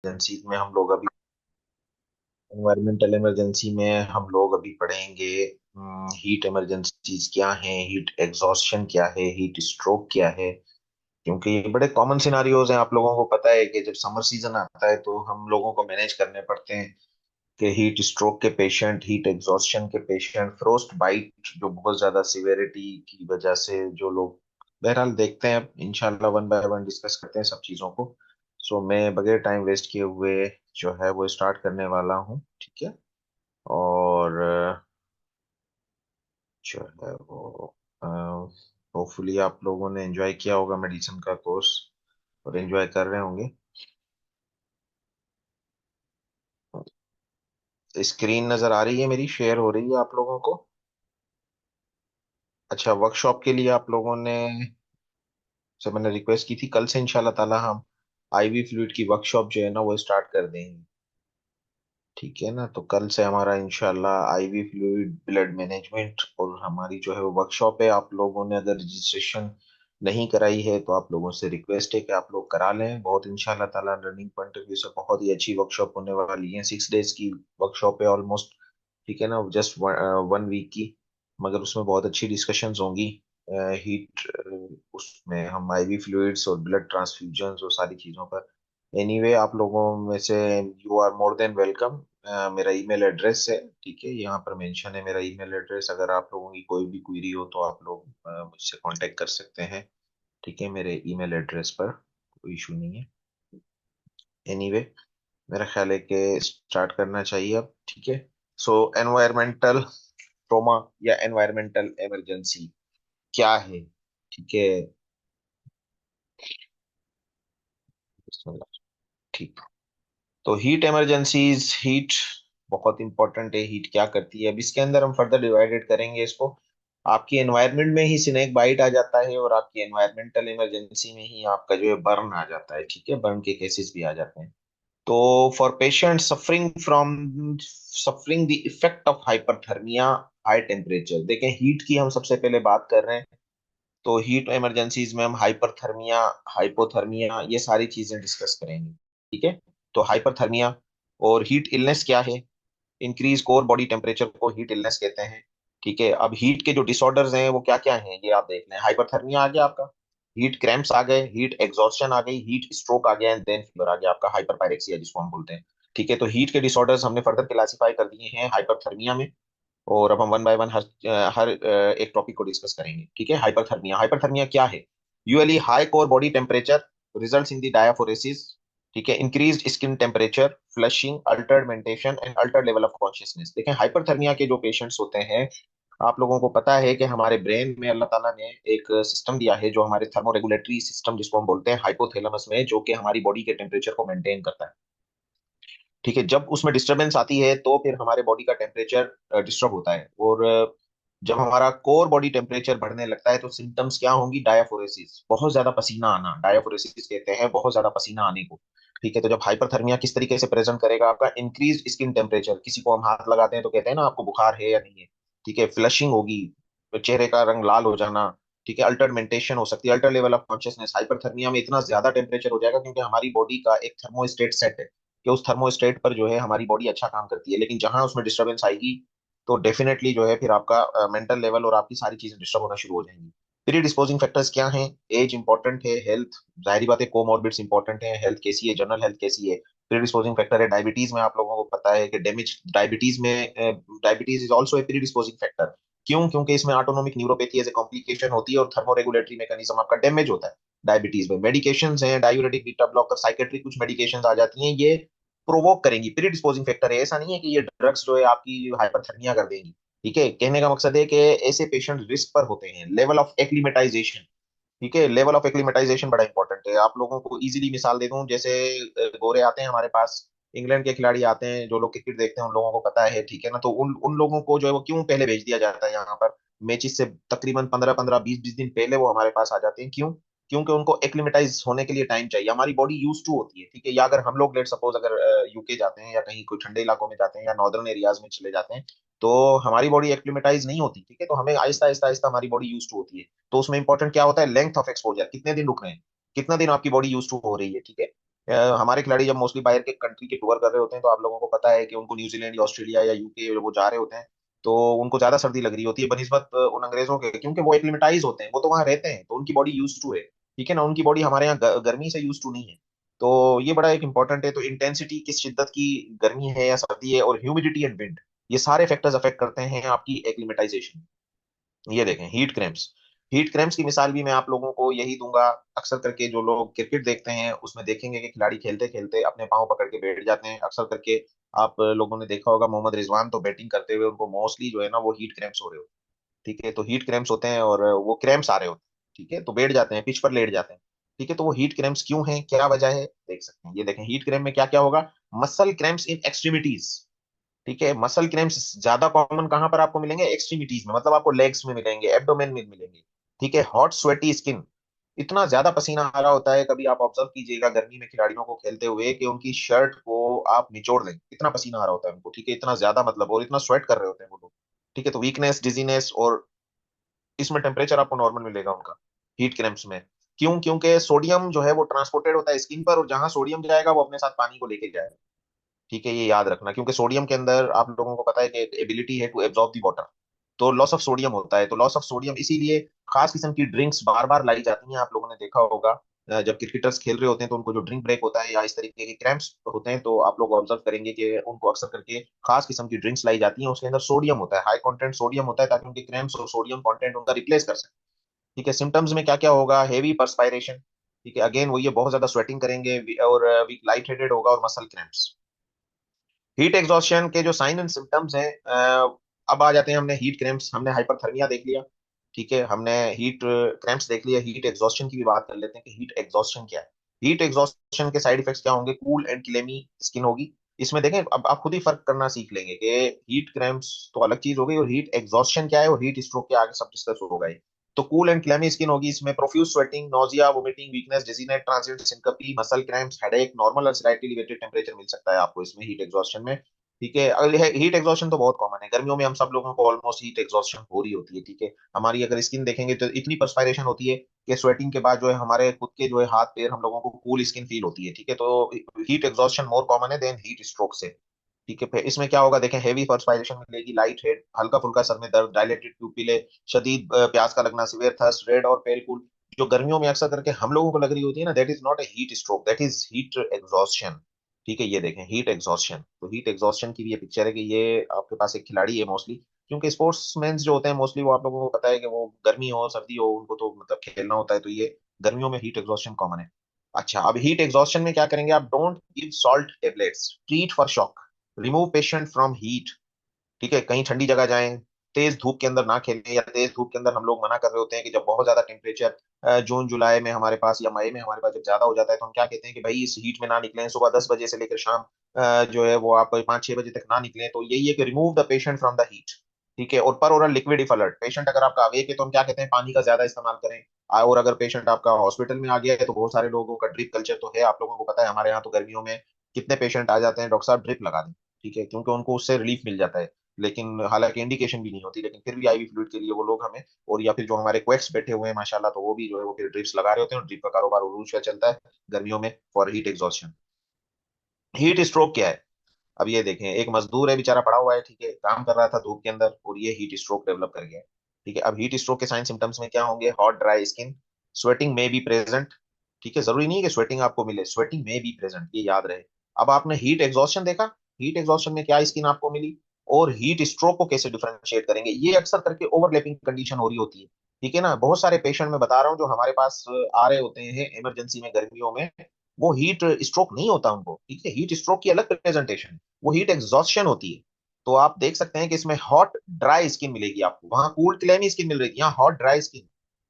Emergency में हम लोग अभी एनवायरमेंटल इमरजेंसी में हम लोग अभी पढ़ेंगे हीट इमरजेंसीज क्या है, हीट एग्जॉस्शन क्या है, हीट स्ट्रोक क्या है। क्योंकि ये बड़े कॉमन सिनारियोज हैं। आप लोगों को पता है कि जब समर सीजन आता है तो हम लोगों को मैनेज करने पड़ते हैं कि हीट स्ट्रोक के पेशेंट, हीट एग्जॉस्शन के पेशेंट, फ्रोस्ट बाइट जो बहुत ज्यादा सिवेरिटी की वजह से जो लोग, बहरहाल देखते हैं, अब इंशाल्लाह वन बाय वन डिस्कस करते हैं सब चीजों को। सो मैं बगैर टाइम वेस्ट किए हुए जो है वो स्टार्ट करने वाला हूँ, ठीक है। और जो है वो होपफुली आप लोगों ने एंजॉय किया होगा मेडिसिन का कोर्स और एंजॉय कर रहे होंगे। स्क्रीन नजर आ रही है मेरी, शेयर हो रही है आप लोगों को? अच्छा, वर्कशॉप के लिए आप लोगों ने, से मैंने रिक्वेस्ट की थी, कल से इंशाल्लाह ताला हम आईवी फ्लूइड की वर्कशॉप जो है ना वो स्टार्ट कर देंगे, ठीक है ना। तो कल से हमारा इंशाल्लाह आईवी फ्लूइड ब्लड मैनेजमेंट और हमारी जो है वो वर्कशॉप है। आप लोगों ने अगर रजिस्ट्रेशन नहीं कराई है तो आप लोगों से रिक्वेस्ट है कि आप लोग करा लें। बहुत इंशाल्लाह ताला लर्निंग पॉइंट ऑफ व्यू से बहुत ही अच्छी वर्कशॉप होने वाली है। 6 डेज की वर्कशॉप है ऑलमोस्ट, ठीक है ना, जस्ट 1 वीक की। मगर उसमें बहुत अच्छी डिस्कशंस होंगी। हीट, उसमें हम आईवी फ्लूइड्स और ब्लड ट्रांसफ्यूजन्स और सारी चीज़ों पर। एनीवे आप लोगों में से you are more than welcome. मेरा ईमेल एड्रेस है, ठीक है, यहाँ पर मेंशन है मेरा ईमेल एड्रेस। अगर आप लोगों की कोई भी क्वेरी हो तो आप लोग मुझसे कांटेक्ट कर सकते हैं, ठीक है, मेरे ईमेल एड्रेस पर, कोई इशू नहीं है। एनीवे मेरा ख्याल है कि स्टार्ट करना चाहिए अब, ठीक है। सो एनवायरमेंटल ट्रोमा या एनवायरमेंटल इमरजेंसी क्या है, ठीक है। ठीक। तो हीट इमरजेंसीज, हीट बहुत इंपॉर्टेंट है। हीट क्या करती है, अब इसके अंदर हम फर्दर डिवाइडेड करेंगे इसको। आपकी एनवायरनमेंट में ही स्नेक बाइट आ जाता है और आपकी एनवायरमेंटल इमरजेंसी में ही आपका जो है बर्न आ जाता है, ठीक है, बर्न के केसेस भी आ जाते हैं। तो for patient suffering the effect of hyperthermia, high temperature, देखें हीट की हम सबसे पहले बात कर रहे हैं। तो हीट इमरजेंसीज में हम हाइपरथर्मिया, हाइपोथर्मिया, ये सारी चीजें डिस्कस करेंगे, ठीक है। तो हाइपरथर्मिया और हीट इलनेस क्या है। इंक्रीज कोर बॉडी टेम्परेचर को हीट इलनेस कहते हैं, ठीक है। अब हीट के जो डिसऑर्डर्स हैं वो क्या क्या हैं ये आप देख लें। हाइपरथर्मिया आ गया आपका, हीट क्रैम्प्स आ गए, हीट एग्जॉस्शन आ गई, हीट स्ट्रोक आ गया, एंड देन फीवर आ गया आपका, हाइपरपायरेक्सिया जिसको हम बोलते हैं, ठीक है। तो हीट के डिसऑर्डर्स हमने फर्दर क्लासीफाई कर दिए हैं हाइपरथर्मिया में। और अब हम वन बाय वन हर एक टॉपिक को डिस्कस करेंगे, ठीक है। हाइपरथर्मिया, हाइपरथर्मिया क्या है। Usually high core body temperature results in the diaphoresis, ठीक है, increased skin temperature, flushing, altered mentation and altered level of consciousness. देखें हाइपरथर्मिया के जो पेशेंट्स होते हैं, आप लोगों को पता है कि हमारे ब्रेन में अल्लाह ताला ने एक सिस्टम दिया है जो हमारे थर्मोरेगुलेटरी सिस्टम जिसको हम बोलते हैं हाइपोथैलेमस में, जो कि हमारी बॉडी के टेम्परेचर को मेंटेन करता है, ठीक है। जब उसमें डिस्टरबेंस आती है तो फिर हमारे बॉडी का टेम्परेचर डिस्टर्ब होता है। और जब हमारा कोर बॉडी टेम्परेचर बढ़ने लगता है तो सिम्टम्स क्या होंगी, डायाफोरेसिस, बहुत ज्यादा पसीना आना, डायाफोरेसिस कहते हैं बहुत ज्यादा पसीना आने को, ठीक है। तो जब हाइपरथर्मिया किस तरीके से प्रेजेंट करेगा, आपका इंक्रीज स्किन टेम्परेचर, किसी को हम हाथ लगाते हैं तो कहते हैं ना आपको बुखार है या नहीं है, ठीक है। फ्लशिंग होगी, चेहरे का रंग लाल हो जाना, ठीक है। अल्टर्ड मेंटेशन हो सकती है, alter level of consciousness. Hyperthermia में इतना ज्यादा टेम्परेचर हो जाएगा क्योंकि हमारी बॉडी का एक थर्मोस्टेट सेट है कि उस थर्मोस्टेट पर जो है हमारी बॉडी अच्छा काम करती है, लेकिन जहां उसमें डिस्टर्बेंस आएगी तो डेफिनेटली जो है फिर आपका मेंटल लेवल और आपकी सारी चीजें डिस्टर्ब होना शुरू हो जाएंगी। प्री डिस्पोजिंग फैक्टर्स क्या हैं, एज इंपॉर्टेंट है, हेल्थ, जाहिर बात है कोमॉर्बिड्स इंपॉर्टेंट है, हेल्थ कैसी है, जनरल हेल्थ कैसी है। प्री डिस्पोजिंग फैक्टर है डायबिटीज में, आप लोगों को पता है कि डैमेज डायबिटीज में, diabetes is also a predisposing factor. क्यों, क्योंकि इसमें autonomic neuropathy as a complication होती है और थर्मोरेगुलेटरी मैकेनिज्म आपका डैमेज होता है डायबिटीज में। मेडिकेशंस हैं, डायूरेटिक, बीटा ब्लॉकर, साइकेट्रिक कुछ मेडिकेशंस आ जाती हैं, ये प्रोवोक करेंगी, प्री डिस्पोजिंग फैक्टर है। ऐसा नहीं है कि ये ड्रग्स जो है आपकी हाइपरथर्मिया कर देंगी, ठीक है। कहने का मकसद है कि ऐसे पेशेंट रिस्क पर होते हैं। लेवल ऑफ एक्लिमेटाइजेशन, ठीक है, लेवल ऑफ एक्लिमेटाइजेशन बड़ा इंपॉर्टेंट है। आप लोगों को इजीली मिसाल दे दूं, जैसे गोरे आते हैं हमारे पास, इंग्लैंड के खिलाड़ी आते हैं, जो लोग क्रिकेट देखते हैं उन लोगों को पता है, ठीक है ना। तो उन उन लोगों को जो है वो क्यों पहले भेज दिया जाता है यहाँ पर, मैचेस से तकरीबन 15-15 20-20 दिन पहले वो हमारे पास आ जाते हैं। क्यों, क्योंकि उनको एक्लिमेटाइज होने के लिए टाइम चाहिए, हमारी बॉडी यूज टू होती है, ठीक है। या अगर हम लोग लेट सपोज अगर यूके जाते हैं या कहीं कोई ठंडे इलाकों में जाते हैं या नॉर्दर्न एरियाज में चले जाते हैं, तो हमारी बॉडी एक्लिमेटाइज नहीं होती, ठीक है। तो हमें आहिस्ता आहिस्ता आहिस्ता हमारी बॉडी यूज टू होती है। तो उसमें इंपॉर्टेंट क्या होता है, लेंथ ऑफ एक्सपोजर, कितने दिन रुक रहे हैं, कितना दिन आपकी बॉडी यूज टू हो रही है, ठीक है। हमारे खिलाड़ी जब मोस्टली बाहर के कंट्री के टूर कर रहे होते हैं तो आप लोगों को पता है कि उनको न्यूजीलैंड या ऑस्ट्रेलिया या यूके वो जा रहे होते हैं, तो उनको ज्यादा सर्दी लग रही होती है बनिस्बत उन अंग्रेजों के, क्योंकि वो एक्लिमेटाइज होते हैं, वो तो वहां रहते हैं तो उनकी बॉडी यूज टू है। ठीक है ना, उनकी बॉडी हमारे यहाँ गर्मी से यूज टू नहीं है। तो ये बड़ा एक इंपॉर्टेंट है। तो इंटेंसिटी, किस शिद्दत की गर्मी है या सर्दी है, और ह्यूमिडिटी एंड विंड, ये सारे फैक्टर्स अफेक्ट करते हैं आपकी एक्लिमेटाइजेशन। ये देखें हीट क्रैम्प्स। हीट क्रैम्प्स की मिसाल भी मैं आप लोगों को यही दूंगा। अक्सर करके जो लोग क्रिकेट देखते हैं उसमें देखेंगे कि खिलाड़ी खेलते खेलते अपने पाँव पकड़ के बैठ जाते हैं अक्सर करके। आप लोगों ने देखा होगा मोहम्मद रिजवान तो बैटिंग करते हुए उनको मोस्टली जो है ना वो हीट क्रैम्प्स हो रहे होते हैं। ठीक है, तो हीट क्रैम्प्स होते हैं और वो क्रैम्प्स आ रहे होते हैं। ठीक है, तो बैठ जाते हैं, पिच पर लेट जाते हैं। ठीक है, तो वो हीट क्रैम्प्स क्यों हैं, क्या वजह है, देख सकते हैं। ये देखें हीट क्रैम्प में क्या क्या होगा। Muscle cramps in extremities. ठीक है, मसल क्रैम्प्स ज्यादा कॉमन कहां पर आपको मिलेंगे, एक्सट्रीमिटीज में, मतलब आपको लेग्स में मिलेंगे, एब्डोमेन में मिलेंगे। ठीक है, हॉट स्वेटी स्किन, इतना ज्यादा पसीना आ रहा होता है, कभी आप ऑब्जर्व कीजिएगा गर्मी में खिलाड़ियों को खेलते हुए कि उनकी शर्ट को आप निचोड़ लें, इतना पसीना आ रहा होता है उनको। ठीक है, इतना ज्यादा मतलब, और इतना स्वेट कर रहे होते हैं वो लोग। ठीक है, तो वीकनेस, डिजीनेस, और इसमें टेम्परेचर आपको नॉर्मल मिलेगा उनका हीट क्रैम्प्स में। क्यों? क्योंकि सोडियम जो है वो ट्रांसपोर्टेड होता है स्किन पर, और जहां सोडियम जाएगा वो अपने साथ पानी को लेके जाएगा। ठीक है, ये याद रखना, क्योंकि सोडियम के अंदर आप लोगों को पता है कि एबिलिटी है टू एब्जॉर्ब दी वाटर। तो लॉस ऑफ सोडियम होता है, तो लॉस ऑफ सोडियम इसीलिए खास किस्म की ड्रिंक्स बार बार लाई जाती हैं। आप लोगों ने देखा होगा जब क्रिकेटर्स खेल रहे होते हैं तो उनको जो ड्रिंक ब्रेक होता है या इस तरीके के क्रैम्प्स होते हैं, तो आप लोग ऑब्जर्व करेंगे कि उनको अक्सर करके खास किस्म की ड्रिंक्स लाई जाती हैं, उसके अंदर सोडियम होता है, हाई कंटेंट सोडियम होता है, ताकि उनके क्रैम्प्स और सोडियम कंटेंट उनका रिप्लेस कर सके। ठीक है, सिम्टम्स में क्या क्या होगा, हेवी परस्पायरेशन। ठीक है, अगेन वही है, बहुत ज्यादा स्वेटिंग करेंगे, और वीक लाइट हेडेड होगा, और मसल क्रैम्प्स। हीट एग्जॉस्शन के जो साइन एंड सिम्टम्स हैं, अब आ जाते हैं। हमने हीट क्रैम्प्स, हमने हाइपरथर्मिया देख लिया। ठीक है, हमने हीट क्रैम्प्स देख लिया, हीट एग्जॉस्शन की भी बात कर लेते हैं कि हीट एग्जॉस्शन क्या है। हीट एग्जॉस्शन के साइड इफेक्ट्स क्या होंगे, कूल एंड क्लेमी स्किन होगी। इसमें देखें, अब आप खुद ही फर्क करना सीख लेंगे कि हीट क्रैम्प्स तो अलग चीज हो गई, और हीट एग्जॉस्शन क्या है, और हीट स्ट्रोक के आगे सब डिस्कस होगा ये। तो कूल एंड क्लैमी स्किन होगी, इसमें profuse sweating, nausea, vomiting, weakness, dizziness, transient syncope, muscle cramps, headache, normal और स्लाइटली एलिवेटेड टेम्परेचर मिल सकता है आपको इसमें हीट एग्जॉस्शन में। ठीक है, अगर हीट एग्जॉस्शन तो बहुत कॉमन है, गर्मियों में हम सब लोगों को ऑलमोस्ट हीट एग्जॉस्शन हो रही होती है। ठीक है, हमारी अगर स्किन देखेंगे तो इतनी परस्पायरेशन होती है कि स्वेटिंग के बाद जो है हमारे खुद के जो है हाथ पैर, हम लोगों को कूल स्किन फील होती है। ठीक है, तो हीट एग्जॉस्शन मोर कॉमन है देन हीट स्ट्रोक से। ठीक है, फिर इसमें क्या होगा, देखें हेवी परस्पायरेशन मिलेगी, लाइट हेड, हल्का फुल्का सर में दर्द, डायलेटेड प्यूपिले, शदीद प्यास का लगना, सिवियर थर्स्ट, रेड और पेल कूल, जो गर्मियों में अक्सर करके हम लोगों को लग रही होती है ना, that is not a heat stroke, that is heat exhaustion. ठीक है, ये देखें हीट एग्जॉस्शन, तो हीट एग्जॉस्शन की भी ये पिक्चर है कि ये आपके पास एक खिलाड़ी है मोस्टली, क्योंकि स्पोर्ट्समैन जो होते हैं मोस्टली वो आप लोगों को पता है कि वो गर्मी हो सर्दी हो उनको तो मतलब खेलना होता है, तो ये गर्मियों में हीट एग्जॉस्शन कॉमन है। अच्छा, अब हीट एग्जॉस्शन में क्या करेंगे आप, don't give salt tablets, treat for shock, remove patient from heat. ठीक है, कहीं ठंडी जगह जाएं, तेज धूप के अंदर ना खेलें, या तेज धूप के अंदर हम लोग मना कर रहे होते हैं कि जब बहुत ज्यादा टेम्परेचर जून जुलाई में हमारे पास या मई में हमारे पास जब ज्यादा हो जाता है, तो हम क्या कहते हैं कि भाई इस हीट में ना निकलें, सुबह 10 बजे से लेकर शाम जो है वो आप 5-6 बजे तक ना निकलें। तो यही है कि remove the patient from the heat. ठीक है, और पर oral liquid if alert, patient अगर आपका अवेक है तो हम क्या कहते हैं, पानी का ज्यादा इस्तेमाल करें। और अगर पेशेंट आपका हॉस्पिटल में आ गया है तो बहुत सारे लोगों का ड्रिप कल्चर तो है, आप लोगों को पता है हमारे यहाँ तो गर्मियों में कितने पेशेंट आ जाते हैं, डॉक्टर साहब ड्रिप लगा दें। ठीक है, क्योंकि उनको उससे रिलीफ मिल जाता है, लेकिन हालांकि इंडिकेशन भी नहीं होती, लेकिन फिर भी आईवी फ्लूइड के लिए वो लोग हमें, और या फिर जो हमारे क्वेक्स बैठे हुए हैं माशाल्लाह, तो वो भी जो है वो फिर ड्रिप्स लगा रहे होते हैं, और ड्रिप का कारोबार उरूज पे चलता है गर्मियों में for heat exhaustion. Heat stroke क्या है, अब ये देखें, एक मजदूर है बेचारा पड़ा हुआ है, ठीक है, काम कर रहा था धूप के अंदर, और ये हीट स्ट्रोक डेवलप कर गया। ठीक है, अब हीट स्ट्रोक के साइन सिम्टम्स में क्या होंगे, हॉट ड्राई स्किन, स्वेटिंग में बी प्रेजेंट। ठीक है, जरूरी नहीं है कि स्वेटिंग आपको मिले, स्वेटिंग में बी प्रेजेंट, ये याद रहे। अब आपने हीट एग्जॉस्शन देखा, हीट एग्जॉस्शन में क्या स्किन आपको मिली, और हीट स्ट्रोक को कैसे डिफरेंशिएट करेंगे, ये अक्सर करके ओवरलैपिंग कंडीशन हो रही होती है। ठीक है ना, बहुत सारे पेशेंट मैं बता रहा हूँ जो हमारे पास आ रहे होते हैं इमरजेंसी में गर्मियों में, वो हीट स्ट्रोक नहीं होता उनको। ठीक है, हीट स्ट्रोक की अलग प्रेजेंटेशन, वो हीट एग्जॉस्शन होती है। तो आप देख सकते हैं कि इसमें हॉट ड्राई स्किन मिलेगी आपको, वहां कूल क्लेमी स्किन मिल रही थी, यहाँ हॉट ड्राई स्किन।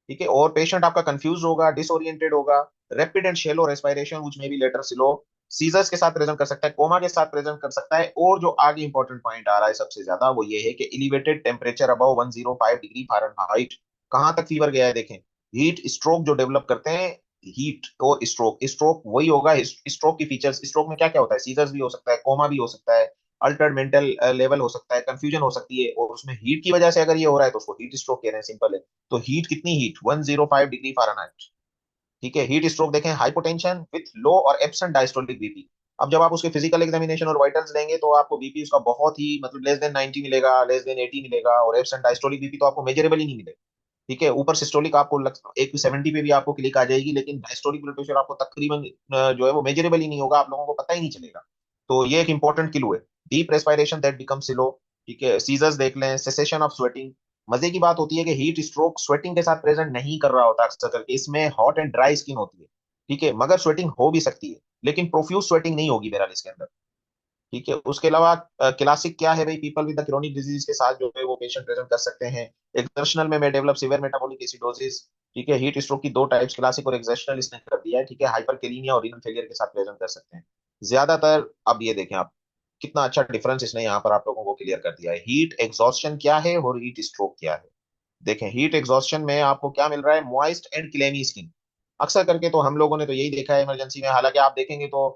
ठीक है, और पेशेंट आपका कंफ्यूज होगा, डिसोरिएंटेड होगा, rapid and shallow respiration which may be later slow, seizures के साथ प्रेजेंट कर सकता है, कोमा के साथ प्रेजेंट कर सकता है, और जो आगे इंपॉर्टेंट पॉइंट आ रहा है सबसे ज्यादा, वो ये है कि elevated temperature above 105 degree Fahrenheit. कहां तक फीवर गया है देखें। हीट स्ट्रोक जो डेवलप करते हैं, हीट और स्ट्रोक, स्ट्रोक वही होगा। स्ट्रोक की फीचर्स, स्ट्रोक में क्या क्या होता है, सीजर्स भी हो सकता है, कोमा भी हो सकता है, अल्टर्ड मेंटल लेवल हो सकता है, कंफ्यूजन हो सकती है, और उसमें हीट की वजह से अगर ये हो रहा है तो उसको हीट स्ट्रोक कह रहे हैं, सिंपल है। तो हीट कितनी हीट, 105 डिग्री फ़ारेनहाइट। ठीक है, हीट स्ट्रोक देखें हाइपोटेंशन विथ लो और एब्सेंट डायस्टोलिक बीपी। अब जब आप उसके फिजिकल एग्जामिनेशन और वाइटल्स लेंगे तो आपको बीपी उसका बहुत ही मतलब लेस देन 90 मिलेगा, लेस देन 80 मिलेगा, और एब्सेंट डायस्टोलिक बीपी तो आपको मेजरेबल ही नहीं मिलेगा। ठीक है, ऊपर सिस्टोलिक आपको एक 70 पे भी आपको क्लिक आ जाएगी, लेकिन डायस्टोलिक ब्लड प्रेशर आपको तकरीबन जो है वो मेजरेबल ही नहीं होगा, आप लोगों को पता ही नहीं चलेगा। तो ये एक इंपॉर्टेंट क्लू है। Deep respiration that become slow. ठीक है, सीजर्स देख लें, सेसेशन ऑफ स्वेटिंग। मजे की बात होती है कि हीट स्ट्रोक स्वेटिंग के साथ प्रेजेंट नहीं कर रहा होता अक्सर करके, इसमें हॉट एंड ड्राई स्किन होती है। ठीक है, मगर स्वेटिंग हो भी सकती है, लेकिन प्रोफ्यूज स्वेटिंग नहीं होगी मेरा इसके अंदर। ठीक है, उसके अलावा क्लासिक क्या है भाई, people with the chronic disease के साथ जो है वो पेशेंट प्रेजेंट कर सकते हैं। एक्सर्शनल में डेवलप सीवियर मेटाबॉलिक एसिडोसिस। ठीक है, हीट स्ट्रोक की दो टाइप्स, क्लासिक और एक्सर्शनल, इसने कर दिया है। ठीक है, हाइपरकेलिमिया और रीनल फेलियर के साथ प्रेजेंट कर सकते हैं ज्यादातर। अब ये देखें आप, कितना अच्छा डिफरेंस इसने यहाँ पर आप लोगों को क्लियर कर दिया है। हीट एग्जॉस्शन क्या है और हीट स्ट्रोक क्या है। देखें, हीट एग्जॉस्शन में आपको क्या मिल रहा है, मॉइस्ट एंड क्लेमी स्किन। अक्सर करके तो हम लोगों ने तो यही देखा है इमरजेंसी में, हालांकि आप देखेंगे तो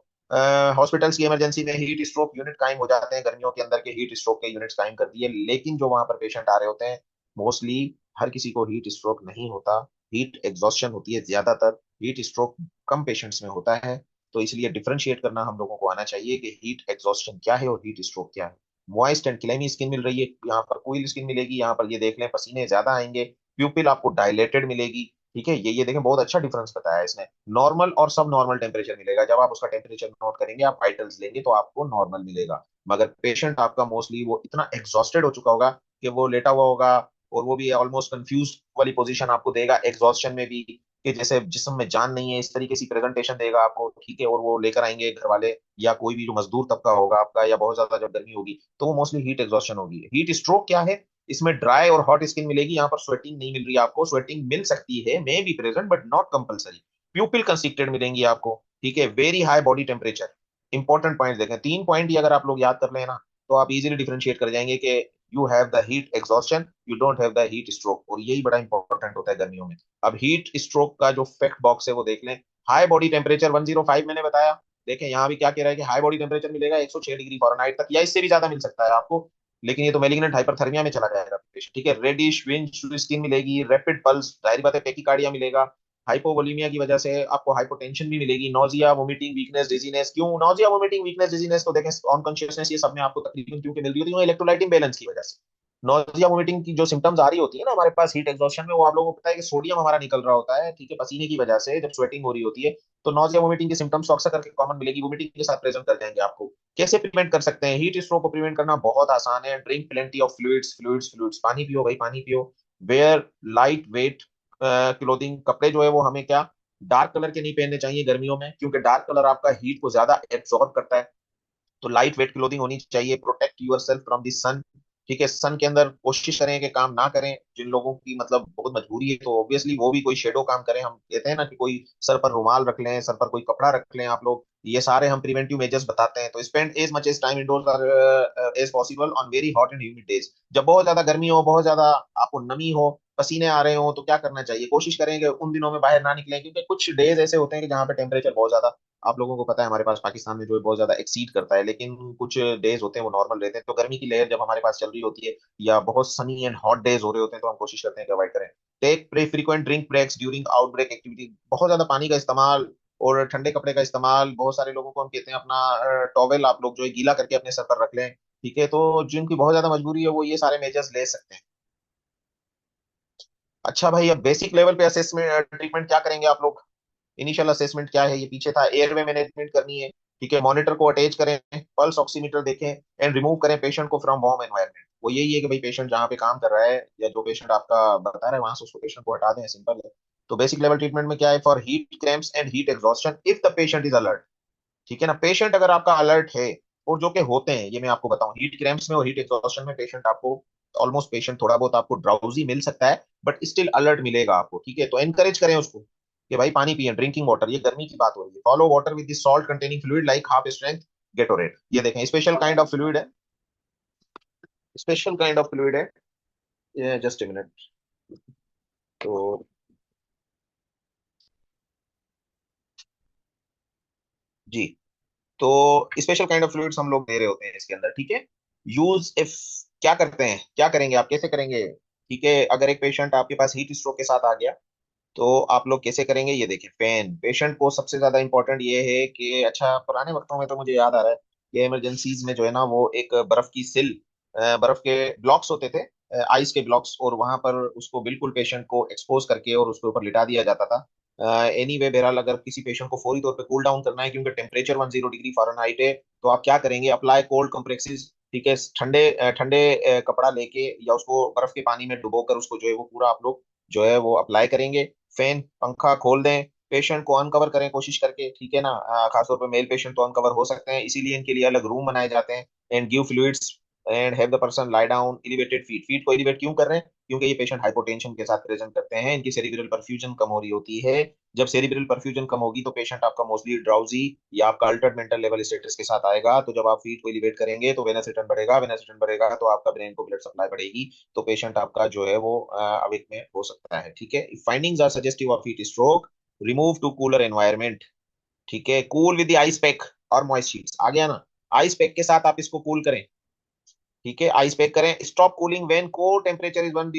हॉस्पिटल्स की इमरजेंसी में हीट स्ट्रोक यूनिट कायम हो जाते हैं, गर्मियों के अंदर के हीट स्ट्रोक के यूनिट्स कायम कर दिए, लेकिन जो वहां पर पेशेंट आ रहे होते हैं, मोस्टली हर किसी को हीट स्ट्रोक नहीं होता, हीट एग्जॉस्शन होती है ज्यादातर। हीट स्ट्रोक कम पेशेंट्स में होता है। तो इसलिए डिफरेंशिएट करना हम लोगों को आना चाहिए कि हीट एग्जॉस्शन क्या है और हीट स्ट्रोक क्या है। मॉइस्ट एंड क्लेमी स्किन मिल रही है, यहाँ पर कोई स्किन मिलेगी, यहाँ पर ये देख लें पसीने ज्यादा आएंगे, प्यूपिल आपको डायलेटेड मिलेगी। ठीक है, ये देखें बहुत अच्छा डिफरेंस बताया है इसने। नॉर्मल और सब नॉर्मल टेम्परेचर मिलेगा, जब आप उसका टेम्परेचर नोट करेंगे, आप वाइटल्स लेंगे तो आपको नॉर्मल मिलेगा। मगर पेशेंट आपका मोस्टली वो इतना एग्जॉस्टेड हो चुका होगा कि वो लेटा हुआ होगा, और वो भी ऑलमोस्ट कंफ्यूज वाली पोजीशन आपको देगा एग्जॉस्शन में भी, कि जैसे जिस्म में जान नहीं है, इस तरीके से प्रेजेंटेशन देगा आपको। ठीक है, और वो लेकर आएंगे घर वाले या कोई भी जो मजदूर तबका होगा आपका, या बहुत ज्यादा जब गर्मी होगी, तो वो मोस्टली हीट एग्जॉस्शन होगी। हीट स्ट्रोक क्या है, इसमें ड्राई और हॉट स्किन मिलेगी, यहाँ पर स्वेटिंग नहीं मिल रही आपको, स्वेटिंग मिल सकती है, may be present but not compulsory. प्यूपिल constricted मिलेंगी आपको। ठीक है, very high body temperature. Important point देखें, 3 पॉइंट ही अगर आप लोग याद कर लेना, तो आप इजीली डिफरेंशिएट कर जाएंगे कि you have the heat exhaustion, you don't have the heat stroke, और यही बड़ा इंपॉर्टेंट होता है गर्मियों में। अब हीट स्ट्रोक का जो फैक्ट बॉक्स है वो देख लें। हाई बॉडी टेम्परेचर 105 मैंने बताया। देखें यहाँ भी क्या कह रहा है कि हाई बॉडी टेम्परेचर मिलेगा 106 डिग्री फ़ारेनहाइट तक, या इससे भी ज्यादा मिल सकता है आपको, लेकिन ये तो मेलिग्नेंट हाइपरथर्मिया में चला जाएगा पेशेंट। ठीक है, रेडिश विंच स्किन मिलेगी, रैपिड पल्स, जाहिर बात है टेकिकार्डिया मिलेगा, हाइपोवोलीमिया की वजह से आपको हाइपोटेंशन भी मिलेगी, नोजिया वोमिटिंग वीकनेस डिजीनेस। क्यों नोजिया वोमिटिंग वीकनेस डिजीनेस, तो देखें ऑनकॉन्शियसनेस, ये सब में आपको तकलीफ क्यों मिल रही होती है, इलेक्ट्रोलाइट इम्बैलेंस की वजह से। नोजिया वोमिटिंग की जो सिम्टम्स आ रही होती है ना हमारे पास हीट एग्जॉस्शन में, वो आप लोगों को पता है कि सोडियम हमारा निकल रहा होता है, ठीक है, पसीने की वजह से जब स्वेटिंग हो रही होती है। तो नोजिया वोमिटिंग के सिम्टम्स तो अक्सर करके कॉमन मिलेगी, वोमिटिंग के साथ प्रेजेंट कर जाएंगे आपको। कैसे प्रिवेंट कर सकते हैं हीट स्ट्रोक को, प्रिवेंट करना बहुत आसान है। Drink plenty of fluids, fluids fluids, पानी पियो भाई, पानी पियो। वेयर लाइट वेट क्लोथिंग, कपड़े जो है वो हमें क्या, डार्क कलर के नहीं पहनने चाहिए गर्मियों में, क्योंकि डार्क कलर आपका हीट को ज्यादा एब्जॉर्ब करता है। तो लाइट वेट क्लोथिंग होनी चाहिए। Protect yourself from the sun. ठीक है, सन के अंदर कोशिश करें कि काम ना करें, जिन लोगों की मतलब बहुत मजबूरी है तो ऑब्वियसली वो भी कोई शेडो काम करें। हम कहते हैं ना कि कोई सर पर रुमाल रख लें, सर पर कोई कपड़ा रख लें आप लोग, ये सारे हम प्रिवेंटिव मेजर्स बताते हैं। तो spend as much as time indoors as possible on very hot and humid days. जब बहुत ज्यादा गर्मी हो, बहुत ज्यादा आपको नमी हो, पसीने आ रहे हो, तो क्या करना चाहिए, कोशिश करें कि उन दिनों में बाहर ना निकलें, क्योंकि कुछ डेज ऐसे होते हैं कि जहाँ पे टेम्परेचर बहुत ज्यादा, आप लोगों को पता है हमारे पास पाकिस्तान में जो है बहुत ज्यादा एक्सीड करता है, लेकिन कुछ डेज होते हैं वो नॉर्मल रहते हैं। तो गर्मी की लहर जब हमारे पास चल रही होती है, या बहुत सनी एंड हॉट डेज हो रहे होते हैं, तो हम कोशिश करते हैं कि अवॉइड करें। Take pre frequent drink breaks during outbreak activity, बहुत ज्यादा पानी का इस्तेमाल और ठंडे कपड़े का इस्तेमाल। बहुत सारे लोगों को हम कहते हैं अपना टॉवेल आप लोग जो है गीला करके अपने सर पर रख लें। ठीक है, तो जिनकी बहुत ज्यादा मजबूरी है वो ये सारे मेजर्स ले सकते हैं। अच्छा भाई, अब बेसिक लेवल पे असेसमेंट ट्रीटमेंट क्या करेंगे आप लोग। इनिशियल असेसमेंट क्या है, ये पीछे था, एयरवे मैनेजमेंट करनी है। ठीक है, मॉनिटर को अटैच करें, पल्स ऑक्सीमीटर देखें, एंड रिमूव करें पेशेंट को फ्रॉम वार्म एनवायरनमेंट। वो यही है कि भाई पेशेंट जहाँ पे काम कर रहा है या जो पेशेंट आपका बता रहा है वहां से उसको पेशेंट को हटा दें, सिंपल है। तो बेसिक लेवल ट्रीटमेंट में क्या है, for heat cramps and heat exhaustion if the patient is alert. ठीक है ना, पेशेंट अगर आपका अलर्ट है, और जो कि होते हैं, ये मैं आपको बताऊं, हीट क्रैम्प्स में और हीट एग्जॉस्शन में पेशेंट आपको ऑलमोस्ट, पेशेंट थोड़ा बहुत आपको ड्राउजी मिल सकता है, बट स्टिल अलर्ट मिलेगा आपको। ठीक है, तो एनकरेज करें उसको कि भाई पानी पिए, ड्रिंकिंग वाटर, ये गर्मी की बात हो रही है। Follow water with salt containing fluid like half strength Gatorade. ये देखें स्पेशल काइंड ऑफ फ्लूइड है, स्पेशल काइंड ऑफ फ्लूइड है ये, जस्ट ए मिनट। तो जी, तो स्पेशल काइंड ऑफ फ्लूइड्स हम लोग दे रहे होते हैं इसके अंदर। ठीक है, यूज इफ, क्या करते हैं, क्या करेंगे आप, कैसे करेंगे। ठीक है, अगर एक पेशेंट आपके पास हीट स्ट्रोक के साथ आ गया, तो आप लोग कैसे करेंगे ये देखिए। फैन पेशेंट को सबसे ज्यादा इंपॉर्टेंट ये है कि अच्छा पुराने वक्तों में तो मुझे याद आ रहा है कि इमरजेंसीज में जो है ना वो एक बर्फ की सिल, बर्फ के ब्लॉक्स होते थे, आइस के ब्लॉक्स, और वहां पर उसको बिल्कुल पेशेंट को एक्सपोज करके और उसके ऊपर लिटा दिया जाता था। एनी वे बहरहाल, अगर किसी पेशेंट को फौरी तौर पे कूल डाउन करना है क्योंकि टेम्परेचर 10 डिग्री फ़ारेनहाइट है, तो आप क्या करेंगे, अप्लाई कोल्ड कंप्रेसिस। ठीक है, ठंडे ठंडे कपड़ा लेके या उसको बर्फ के पानी में डुबो कर उसको जो है वो पूरा आप लोग जो है वो अप्लाई करेंगे। फैन पंखा खोल दें, पेशेंट को अनकवर करें कोशिश करके, ठीक है ना। खासतौर पर मेल पेशेंट तो अनकवर हो सकते हैं, इसीलिए इनके लिए अलग रूम बनाए जाते हैं। And give fluids and have the person lie down, elevated feet. Feet को एलिवेट क्यों कर रहे हैं, क्योंकि ये पेशेंट हाइपोटेंशन के साथ प्रेजेंट करते हैं, इनकी सेरिब्रल परफ्यूजन कम हो रही होती है। जब सेरिब्रल परफ्यूजन कम होगी तो पेशेंट आपका मोस्टली ड्राउजी या आपका अल्टर्ड मेंटल लेवल स्टेटस के साथ आएगा। तो जब आप फीट को एलिवेट करेंगे तो वेनस रिटर्न बढ़ेगा, वेनस रिटर्न बढ़ेगा तो आपका ब्रेन को ब्लड सप्लाई बढ़ेगी, तो पेशेंट आपका जो है वो अवेक में हो सकता है। ठीक है, findings are suggestive of heat stroke, remove to cooler environment. ठीक है, cool with the ice pack और मॉइस्ट शीट्स, आ गया ना। आइस पैक के साथ आप इसको कूल करें। ठीक है, आइस पैक करें। Stop cooling when core temperature is 10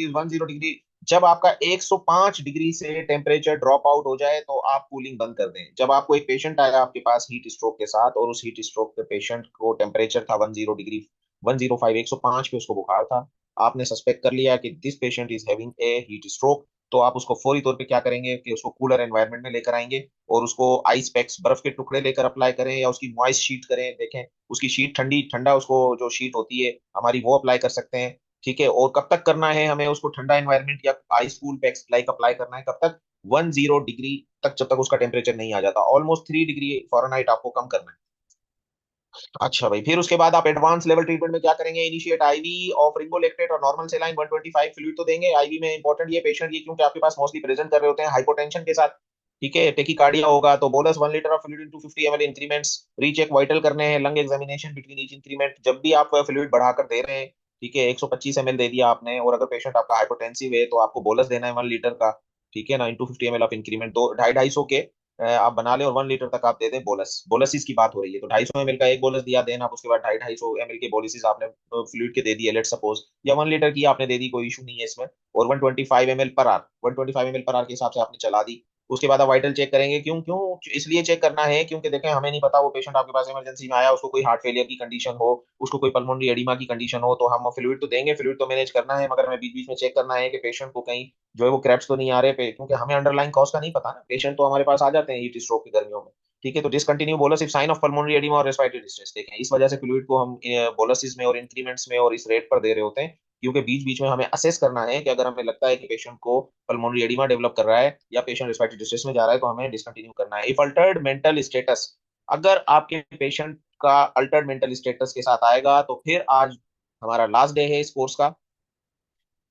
degree. जब आपका 105 डिग्री से टेम्परेचर ड्रॉप आउट हो जाए तो आप कूलिंग बंद कर दें। जब आपको एक पेशेंट आया आपके पास हीट स्ट्रोक के साथ, और उस हीट स्ट्रोक के पेशेंट को टेम्परेचर था 10 डिग्री, 105, 105 पे उसको बुखार था, आपने सस्पेक्ट कर लिया कि this patient is having a heat stroke, तो आप उसको फौरी तौर पे क्या करेंगे कि उसको कूलर एनवायरनमेंट में लेकर आएंगे और उसको आइस पैक्स, बर्फ के टुकड़े लेकर अप्लाई करें या उसकी मॉइस्ट शीट करें। देखें उसकी शीट ठंडी, ठंडा उसको जो शीट होती है हमारी वो अप्लाई कर सकते हैं। ठीक है, और कब तक करना है हमें उसको ठंडा एनवायरनमेंट या ice cool PACS like apply करना है, कब तक, 10 डिग्री तक, जब तक उसका टेम्परेचर नहीं आ जाता, ऑलमोस्ट 3 डिग्री फ़ारेनहाइट आपको कम करना है। अच्छा भाई, फिर उसके बाद आप एडवांस लेवल ट्रीटमेंट में क्या करेंगे, इनिशिएट आईवी ऑफ रिंगोलेक्टेट और नॉर्मल सेलाइन 125 फ्लूइड तो देंगे आईवी में। इंपॉर्टेंट ये पेशेंट ये क्योंकि आपके पास मोस्टली प्रेजेंट कर रहे होते हैं हाइपोटेंशन के साथ। ठीक है, टेकिकार्डिया होगा तो bolus 1 litre of fluid into 50 ml increments. Recheck vital करने हैं, lung examination between each increment. जब भी आप फ्लूइड बढ़ाकर दे रहे हैं, ठीक है, 125 ml दे दिया आपने, और अगर पेशेंट आपका हाइपोटेंसिव है तो आपको बोलस देना है 1 लीटर का। ठीक है ना, इंटू 50 ml ऑफ इंक्रीमेंट, दो ढाई 250 के आप बना ले और 1 लीटर तक आप दे दें बोलस। बोलसिस की बात हो रही है तो 250 ml का एक बोलस दिया, देन आप उसके बाद 250 250 ml के बोलिस आपने फ्लूइड के दे दिए लेट सपोज, या 1 लीटर की आपने दे दी, कोई इशू नहीं है इसमें। और 125 ml पर आर, 125 ml पर आर के हिसाब से आपने चला दी। उसके बाद आप वाइटल चेक करेंगे। क्यों क्यों इसलिए चेक करना है क्योंकि देखें हमें नहीं पता वो पेशेंट आपके पास इमरजेंसी में आया, उसको कोई हार्ट फेलियर की कंडीशन हो, उसको कोई पल्मोनरी एडिमा की कंडीशन हो, तो हम फ्लूइड तो देंगे, फ्लूइड तो मैनेज करना है, मगर हमें बीच बीच में चेक करना है कि पेशेंट को कहीं जो है वो क्रैप्स तो नहीं आ रहे क्योंकि हमें अंडरलाइन कॉज का नहीं पता ना। पेशेंट तो हमारे पास आ जाते हैं हीट स्ट्रोक की गर्मियों में। ठीक है, तो discontinue bolus if sign of pulmonary oedema और रेस्पिरेटरी डिस्ट्रेस। देखें इस वजह से फ्लूइड को हम बोलसिस में और इंक्रीमेंट्स में और इस रेट पर दे रहे होते हैं, क्योंकि बीच बीच में हमें असेस करना है कि अगर हमें लगता है कि पेशेंट को पल्मोनरी एडिमा डेवलप कर रहा है या पेशेंट रेस्पिरेटरी डिस्ट्रेस में जा रहा है तो हमें डिसकंटिन्यू करना है। इफ अल्टर्ड मेंटल स्टेटस, अगर आपके पेशेंट का अल्टर्ड मेंटल स्टेटस के साथ आएगा तो फिर आज हमारा लास्ट डे है इस कोर्स का।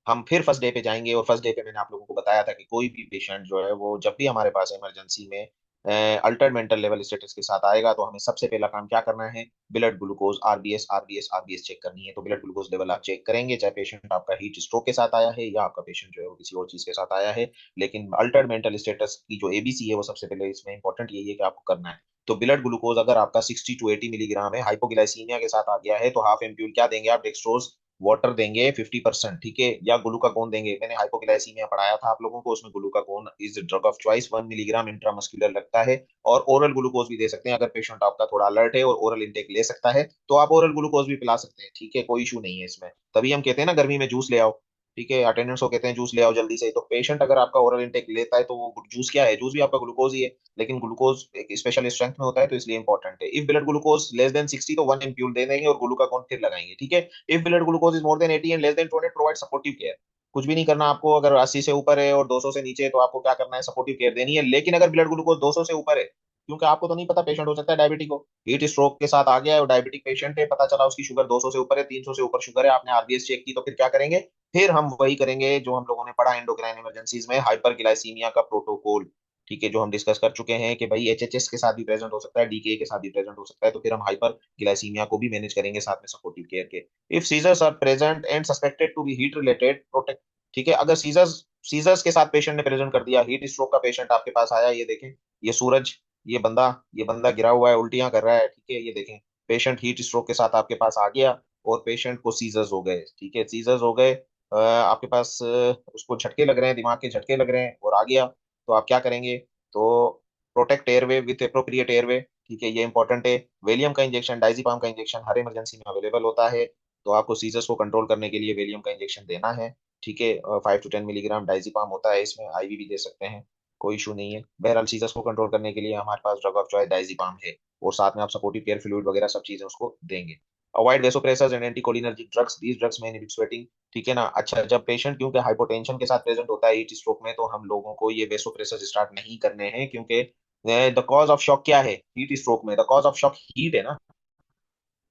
हम फिर फर्स्ट डे पे जाएंगे, और फर्स्ट डे पे मैंने आप लोगों को बताया था कि कोई भी पेशेंट जो है वो जब भी हमारे पास इमरजेंसी में अल्टर्ड मेंटल लेवल स्टेटस के साथ आएगा तो हमें सबसे पहला काम क्या करना है, blood glucose, RBS RBS RBS check करनी है। तो ब्लड ग्लूकोज लेवल आप चेक करेंगे, चाहे पेशेंट आपका हीट स्ट्रोक के साथ आया है या आपका पेशेंट जो है वो किसी और चीज के साथ आया है। लेकिन अल्टर्ड मेंटल स्टेटस की जो एबीसी है वो सबसे पहले इसमें इंपॉर्टेंट यही है कि आपको करना है। तो ब्लड ग्लूकोज अगर आपका 60 to 80 मिलीग्राम है, हाइपोग्लाइसीमिया के साथ आ गया है, तो हाफ एम्प्यूल क्या देंगे आप, डेक्सट्रोज वाटर देंगे 50%। ठीक है, या ग्लूकागोन देंगे। मैंने हाइपोग्लाइसीमिया पढ़ाया था आप लोगों को, उसमें glucagon is drug of choice, 1 milligram intramuscular लगता है। और ओरल ग्लूकोज भी दे सकते हैं, अगर पेशेंट आपका थोड़ा अलर्ट है और ओरल इंटेक ले सकता है तो आप ओरल ग्लूकोज भी पिला सकते हैं। ठीक है, कोई इशू नहीं है इसमें। तभी हम कहते हैं ना गर्मी में जूस ले आओ। ठीक है, अटेंडेंट्स को कहते हैं जूस ले आओ जल्दी से। तो पेशेंट अगर आपका ओरल इंटेक लेता है तो वो जूस क्या है, जूस भी आपका ग्लूकोज ही है, लेकिन ग्लूकोज एक स्पेशल स्ट्रेंथ में होता है तो इसलिए इंपॉर्टेंट है। If blood glucose less than 60 तो 1 एम्प्यूल दे देंगे और ग्लूकागोन फिर लगाएंगे। ठीक है, if blood glucose is more than 80 and less than 200 provide supportive care. कुछ भी नहीं करना आपको, अगर 80 से ऊपर है और 200 से नीचे है तो आपको क्या करना है, सपोर्टिव केयर देनी है। लेकिन अगर ब्लड ग्लूकोज 200 से ऊपर है, क्योंकि आपको तो नहीं पता, पेशेंट हो सकता है डायबिटिक हो, हीट स्ट्रोक के साथ आ गया है और डायबिटिक पेशेंट है, पता चला उसकी शुगर 200 से ऊपर है, 300 से ऊपर शुगर है, आपने आरबीएस चेक की, तो फिर क्या करेंगे, फिर हम वही करेंगे जो हम लोगों ने पढ़ा एंडोक्राइन इमरजेंसीज में, हाइपरग्लाइसीमिया का प्रोटोकॉल। ठीक है, जो हम डिस्कस कर चुके हैं कि भाई एचएचएस के साथ भी प्रेजेंट हो सकता है, डीके के साथ भी प्रेजेंट हो सकता है, तो फिर हम हाइपर ग्लाइसीमिया को भी मैनेज करेंगे साथ में सपोर्टिव केयर के। If seizures are present and suspected to be heat related, protect. ठीक है, अगर सीजर्स सीजर्स के साथ पेशेंट ने प्रेजेंट कर दिया, हीट स्ट्रोक का पेशेंट आपके पास आया, ये देखें, ये सूरज, ये बंदा गिरा हुआ है, उल्टियां कर रहा है। ठीक है, ये देखें, पेशेंट हीट स्ट्रोक के साथ आपके पास आ गया और पेशेंट को सीजर्स हो गए। ठीक है, सीजर्स हो गए, आपके पास उसको झटके लग रहे हैं, दिमाग के झटके लग रहे हैं और आ गया। तो आप क्या करेंगे, तो protect airway with appropriate airway, ठीक है, ये इंपॉर्टेंट है। वेलियम का इंजेक्शन, डाइजीपाम का इंजेक्शन हर इमरजेंसी में अवेलेबल होता है, तो आपको सीजर्स को कंट्रोल करने के लिए वेलियम का इंजेक्शन देना है, ठीक है। 5 to 10 मिलीग्राम डाइजीपाम होता है इसमें, आईवी भी दे सकते हैं, कोई इशू नहीं है। बहरहाल सीजर्स को कंट्रोल करने के लिए हमारे पास ड्रग ऑफ चॉइस डाइजीपाम है, और साथ में आप सपोर्टिव केयर फ्लूइड वगैरह सब चीजें उसको देंगे। Avoid vasopressors and anticholinergic drugs, these drugs में इनहिबिट स्वेटिंग, ठीक है ना। अच्छा, जब पेशेंट क्योंकि हाइपोटेंशन के साथ प्रेजेंट होता है हीट स्ट्रोक में, तो हम लोगों को ये वेसोप्रेसर स्टार्ट नहीं करने हैं, क्योंकि द कॉज ऑफ शॉक क्या है हीट स्ट्रोक में, the cause of shock heat है ना,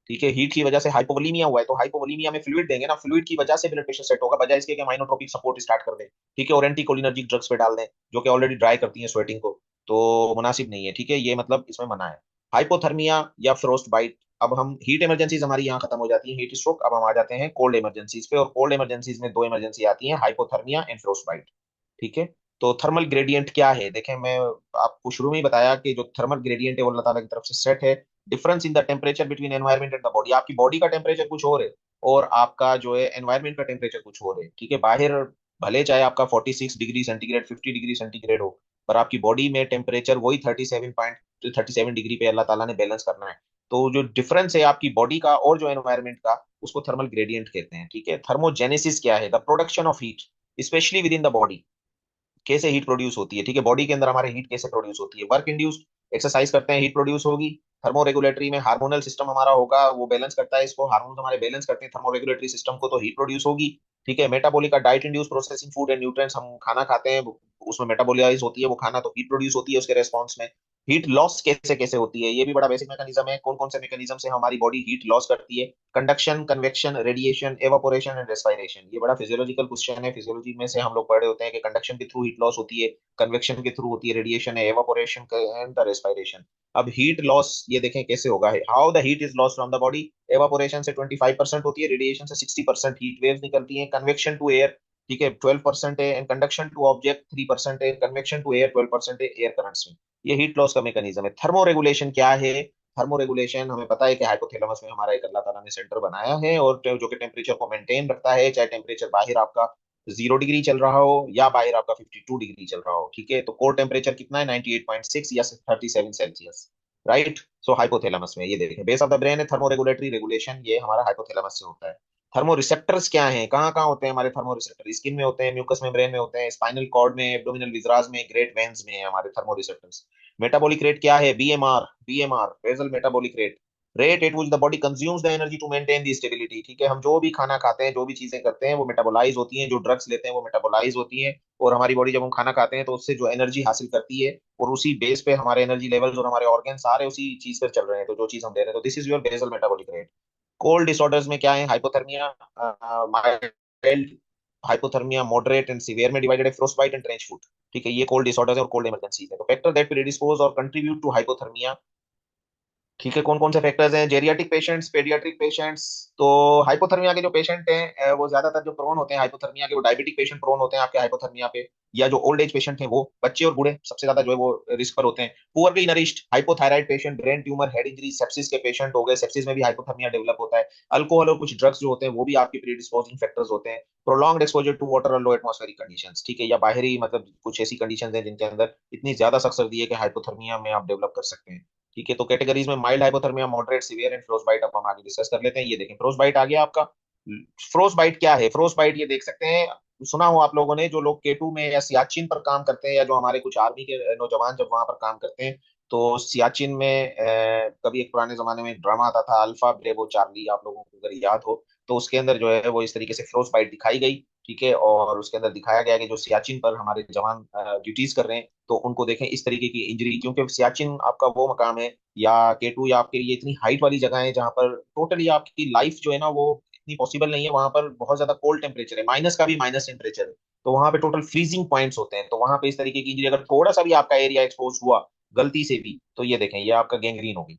ठीक है। हीट की वजह से हाइपोवोलीमिया हुआ है, तो हाइपोवोलीमिया में फ्लूइड देंगे ना, फ्लूइड की वजह से ब्लड प्रेशर सेट होगा, बजाय इसके कि हम आइनोट्रोपिक सपोर्ट स्टार्ट कर दें, ठीक है, और एंटीकोलिनर्जिक ड्रग्स पे डाल दें जो कि ऑलरेडी ड्राई करती हैं स्वेटिंग को, तो मुनासिब नहीं है, ठीक है, ये मतलब इसमें मना है। हाइपोथर्मिया या फ्रोस्ट बाइट, अब हम हीट इमरजेंसीज हमारी यहाँ खत्म हो जाती है, हीट स्ट्रोक, अब हम आ जाते हैं कोल्ड इमरजेंसीज पे, और कोल्ड इमरजेंसीज में दो इमरजेंसी आती है, हाइपोथर्मिया एंड फ्रोस्ट बाइट, ठीक है। तो थर्मल ग्रेडियंट क्या है, देखें मैं आपको शुरू में ही बताया कि जो थर्मल ग्रेडियंट है वो अल्लाह ताला की तरफ से सेट है। Difference in the temperature between environment and the body, आपकी बॉडी का टेम्परेचर कुछ और है, और आपका जो है एनवायरमेंट का टेम्परेचर कुछ और है, ठीक है। बाहर भले चाहे आपका 46 डिग्री सेंटीग्रेड 50 डिग्री सेंटीग्रेड हो, पर आपकी बॉडी में टेम्परेचर वही 37.37 डिग्री पे अल्लाह ताला ने बैलेंस करना है। तो जो डिफरेंस है आपकी बॉडी का और जो एनवायरमेंट का, उसको थर्मल ग्रेडियंट कहते हैं, ठीक है। थर्मोजेनेसिस क्या है, the production of heat specially with in the body, कैसे हीट प्रोड्यूस होती है, ठीक है, बॉडी के अंदर हमारे हीट कैसे प्रोड्यूस होती है। वर्क इंड्यूस्ड, एक्सरसाइज करते हैं हीट प्रोड्यूस होगी। थर्मो रेगुलेटरी में हार्मोनल सिस्टम हमारा होगा, वो बैलेंस करता है इसको, हार्मोन हमारे बैलेंस करते हैं थर्मो रेगुलेटरी सिस्टम को, तो हीट प्रोड्यूस होगी, ठीक है। मेटाबॉलिक का diet induce processing food and nutrients, हम खाना खाते हैं उसमें मेटाबोलाइज होती है वो खाना, तो हीट प्रोड्यूस होती है उसके रेस्पॉन्स में। हीट लॉस कैसे कैसे होती है, ये भी बड़ा बेसिक मैकेनिज्म है, कौन कौन से मैकेनिज्म से हमारी बॉडी हीट लॉस करती है। Conduction, convection, radiation, evaporation and respiration, ये बड़ा फिजियोलॉजिकल क्वेश्चन है, फिजियोलॉजी में से हम लोग पढ़े होते हैं कि कंडक्शन के थ्रू हीट लॉस होती है, कन्वेक्शन के थ्रू होती है, रेडिएशन है, एवापोरेशन एंड द रेस्पिरेशन। अब हीट लॉस ये देखें कैसे होगा, है how the heat is loss from the body. Evaporation से 25% होती है, रेडिएशन से 60% हीट वेव्स निकलती है, कन्वेक्शन टू एयर, ठीक है, 12% है, एंड कंडक्शन टू ऑब्जेक्ट 3% है, कन्वेक्शन टू एयर 12% है, एयर करंट्स में। ये हीट लॉस का मैकेनिज्म है। थर्मो रेगुलेशन क्या है, थर्मो रेगुलेशन हमें पता है कि हाइपोथैलेमस में हमारा एक अल्लाह ताला ने सेंटर बनाया है, और जो कि टेम्परेचर को मेंटेन रखता है, चाहे टेम्परेचर बाहर आपका 0 डिग्री चल रहा हो या बाहर आपका 52 डिग्री चल रहा हो, ठीक है। तो कोर टेम्परेचर कितना है, 98.6 या 37 सेल्सियस, राइट। सो हाइपोथैलेमस में ये देखें बेस ऑफ द ब्रेन है, थर्मो रेगुलेटरी रेगुलेशन ये हमारा हाइपोथैलेमस से होता है। थर्मो रिसेप्टर्स क्या हैं, कहाँ कहाँ होते हैं हमारे थर्मो रिसेप्टर, स्किन में होते हैं, म्यूकस मेम्ब्रेन में होते हैं, स्पाइनल कॉर्ड में, एब्डोमिनल विजरास में, ग्रेट वेन्स में है हमारे थर्मो रिसेप्टर्स। मेटाबॉलिक रेट क्या है, BMR basal metabolic rate, rate at which the body consumes the energy to maintain the stability, ठीक है। हम जो भी खाना खाते हैं, जो भी चीजें करते हैं, वो मेटाबोलाइज होती हैं, जो ड्रग्स लेते हैं वो मेटाबोलाइज होती हैं, और हमारी बॉडी जब हम खाना खाते हैं तो उससे जो एनर्जी हासिल करती है, और उसी बेस पे हमारे एनर्जी लेवल्स और हमारे ऑर्गन सारे उसी चीज पर चल रहे हैं, तो जो चीज हम ले रहे हैं, तो this is your basal metabolic rate. Cold disorders में क्या है, hypothermia, mild hypothermia, moderate and severe में डिवाइडेड है, frostbite and trench foot, ठीक है। ये कोल्ड डिसऑर्डर्स है और कोल्ड इमरजेंसी है। तो फैक्टर दैट प्रेडिस्पोज और कंट्रीब्यूट टू हाइपोथर्मिया, ठीक है, कौन कौन से फैक्टर्स हैं, जेरियाटिक पेशेंट्स, पेडियाट्रिक पेशेंट्स। तो हाइपोथर्मिया के जो पेशेंट हैं वो ज्यादातर जो प्रोन होते हैं हाइपोथर्मिया के, वो डायबिटिक पेशेंट प्रोन होते हैं आपके हाइपोथर्मिया पे, या जो ओल्ड एज पेशेंट हैं वो, बच्चे और बूढ़े सबसे ज्यादा जो है वो रिस्क पर होते हैं। Poorly nourished, hypothyroid patient, brain tumour, head injury, sepsis के पेशेंट हो गए, सेप्सिस में भी हाइपोथर्मिया डेवलप होता है। अल्कोहल और कुछ ड्रग्स जो होते हैं वो भी आपकी प्रीडिस्पोजिंग फैक्टर्स होते हैं। प्रोलॉन्ग्ड एक्सपोजर टू वाटर और लो एटमॉस्फेरिक कंडीशंस, ठीक है, या बाहरी मतलब कुछ ऐसी कंडीशंस हैं जिनके अंदर इतनी ज्यादा सख्त सर्दी है कि हाइपोथर्मिया में आप डेवलप कर सकते हैं, ठीक है। तो कैटेगरीज में mild hypothermia, moderate, severe and frostbite अब हम आगे डिस्कस कर लेते हैं। ये देखें फ्रोस्टबाइट आ गया आपका। फ्रोस्टबाइट क्या है, फ्रोस्टबाइट ये देख सकते हैं, सुना हो आप लोगों ने, जो लोग केटू में या सियाचिन पर काम करते हैं, या जो हमारे कुछ आर्मी के नौजवान जब वहां पर काम करते हैं, तो सियाचिन में कभी एक पुराने जमाने में एक ड्रामा आता था अल्फा ब्रेवो चार्ली, आप लोगों को अगर याद हो, तो उसके अंदर जो है वो इस तरीके से फ्रोस्टबाइट दिखाई गई, ठीक है। और उसके अंदर दिखाया गया कि जो सियाचिन पर हमारे जवान ड्यूटीज कर रहे हैं, तो उनको देखें इस तरीके की इंजरी, क्योंकि सियाचिन आपका वो मकाम है, या केटू या आपके लिए इतनी हाइट वाली जगह है जहां पर टोटली आपकी लाइफ जो है ना वो इतनी पॉसिबल नहीं है, वहां पर बहुत ज्यादा कोल्ड टेम्परेचर है, माइनस का भी माइनस टेम्परेचर है, तो वहां पे टोटल फ्रीजिंग पॉइंट्स होते हैं, तो वहां पे इस तरीके की इंजरी अगर थोड़ा सा भी आपका एरिया एक्सपोज हुआ गलती से भी, तो ये देखें ये आपका गैंग्रीन होगी,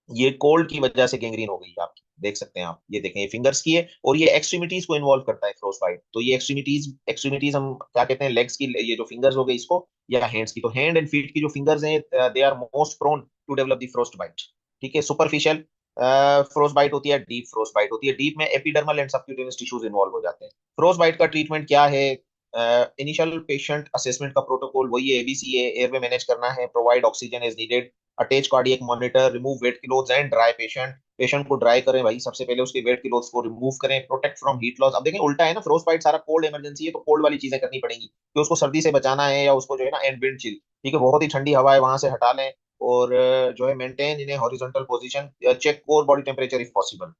ये कोल्ड की वजह से गैंग्रीन हो गई आपकी, देख सकते हैं आप, ये देखें ये फिंगर्स की है, और ये एक्सट्रीमिटीज को इन्वॉल्व करता है फ्रोस्टबाइट। तो ये एक्सट्रीमिटीज एक्सट्रीमिटीज हम क्या कहते हैं, लेग्स की, ये जो फिंगर्स हो गई इसको, या हैंड्स की, तो हैंड एंड फीट की जो फिंगर्स हैं they are most prone to develop the frostbite, ठीक है। सुपरफिशियल फ्रोस्टबाइट होती है, डीप फ्रोस्टबाइट होती है, डीप में epidermal and subcutaneous tissues involve हो जाते हैं। फ्रोस्टबाइट का ट्रीटमेंट क्या है, इनिशियल पेशेंट असेसमेंट का प्रोटोकॉल वही है, एबीसीए, एयरवे मैनेज करना है, provide oxygen as needed, attach cardiac monitor, remove wet clothes and dry patient. Patient को ड्राई करें भाई, सबसे पहले उसके वेट क्लोथ्स को रिमूव करें, प्रोटेक्ट फ्रॉम हीट लॉस। अब देखें उल्टा है ना, फ्रोस्ट बाइट सारा कोल्ड इमरजेंसी है, तो कोल्ड वाली चीजें करनी पड़ेंगी कि उसको सर्दी से बचाना है, या उसको जो है ना एंड विंड चिल, ठीक है, बहुत ही ठंडी हवा है वहां से हटा लें। और जो है maintain in a horizontal position, check core body temperature if possible.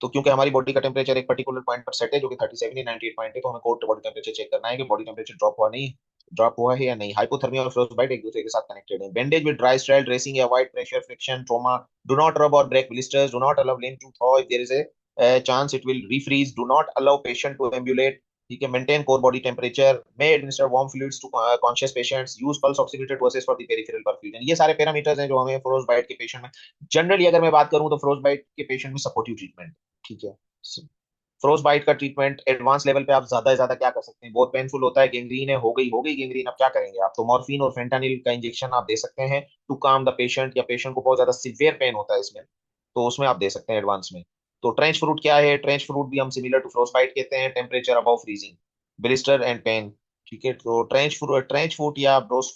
तो क्योंकि हमारी बॉडी का टेम्परेचर एक पर्टिकुलर पॉइंट पर सेट है जो कि 37 या 98 पॉइंट है, तो हमें कोर बॉडी टेम्परेचर चेक करना है कि बॉडी टेम्परेचर ड्रॉप हुआ है या नहीं। हाइपोथर्मिया और फ्रोस्ट बाइट एक दूसरे के साथ कनेक्टेड है। Bandage with dry style dressing, avoid pressure, friction, trauma, do not rub और break blisters, do not allow limb to thaw if there is a chance it will refreeze, do not allow patient to ambulate, ठीक है, maintain core body temperature, may administer warm fluids to conscious patients, use pulse oximeter to assess for the peripheral perfusion. ये सारे parameters हैं जो हमें frostbite के patient में, generally अगर मैं बात करूं तो फ्रोस्ट बाइट के पेशेंट में सपोर्टिव ट्रीटमेंट, ठीक है। फ्रोस्ट बाइट का ट्रीटमेंट एडवांस लेवल पे आप ज्यादा से ज्यादा क्या कर सकते हैं, बहुत पेनफुल होता है, गेंग्रीन है, हो गई गेंग्रीन, अब क्या करेंगे आप, तो मॉर्फिन और फेंटानिल का इंजेक्शन आप दे सकते हैं टू काम द पेशेंट, या पेशेंट को बहुत ज्यादा सिवियर पेन होता है इसमें, तो उसमें आप दे सकते हैं एडवांस में। तो ट्रेंच फ्रूट क्या है, ट्रेंच फ्रूट भी हम सिमिलर टू फ्रोस्ट बाइट कहते हैं, temperature above freezing, blister and pain, ठीक है। तो ट्रेंच फ्रूट या फ्रोस्ट